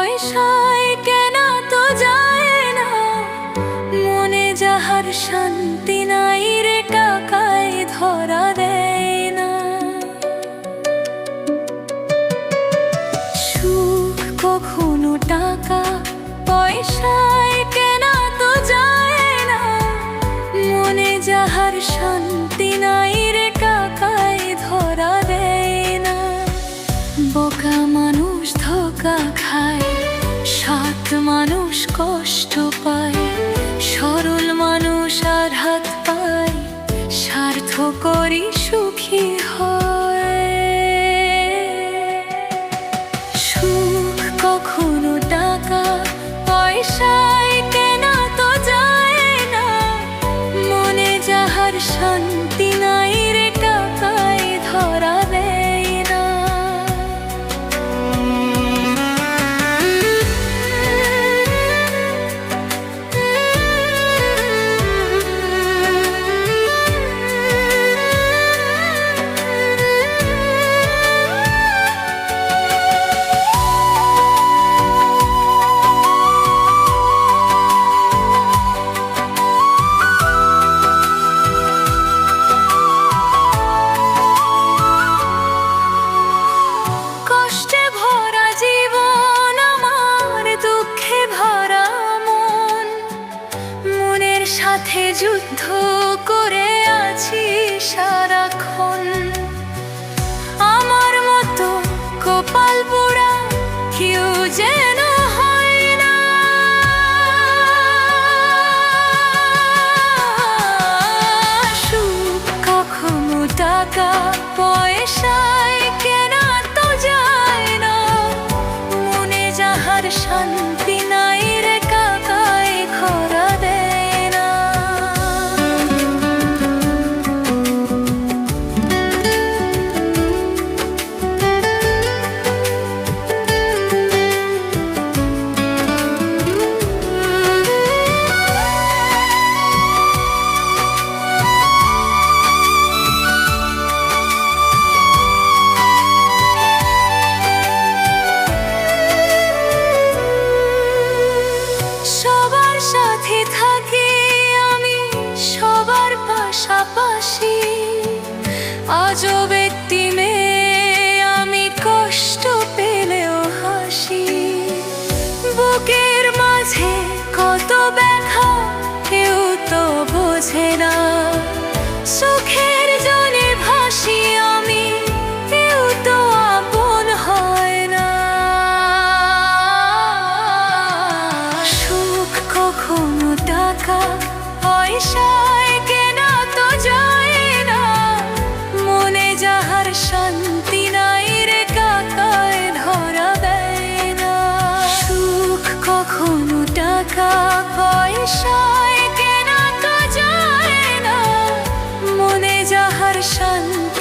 পয়সায় কেনা তো যায় না, মনে যাহার শান্তি নাই রে টাকায় ধরা দেয় না। সুখ কখনো টাকা পয়সায় কেনা তো যায় না, মনে যাহার শান্তি নাই রে টাকায় ধরা দেয় না। বোকা মানুষ ধোঁকা খায়, সৎ মানুষ কষ্ট পায়, সরল মানুষ আঘাত পায়, স্বার্থ করি সুখী হয়। সুখ কখনো টাকা পয়সায় কেনা তো যায় না, মনে যাহার শান্তি নাই রে টাকায় ধরা দেয় না। সাথে যুদ্ধ করে আছি সারাক্ষণ, আমার মতো কপাল পোড়া কেউ যেন হয় না। সুখ কখনো টাকা পয়সায় কেনা তো যায় না, মনে যাহার শান্তি নাই রে টাকায় ধরা দেয়। সবার সাথে থাকি আমি, সবার পাশাপাশি, আজব একটি মেয়ে আমি, কষ্ট পেলেও হাসি। বুকের মাঝে কত ব্যথা কেউ তো বোঝে না, সুখের জন্য ভাসি আমি, কেউ তো আপন হয় না। সুখ কখনো টাকা পয়সায় কেনা তো যায় না, মনে যাহার শান্তি নাই রে টাকায় ধরা দেয় না। সুখ কখনো টাকা পয়সায় কেনা তো যায় না, মনে যাহার শান্তি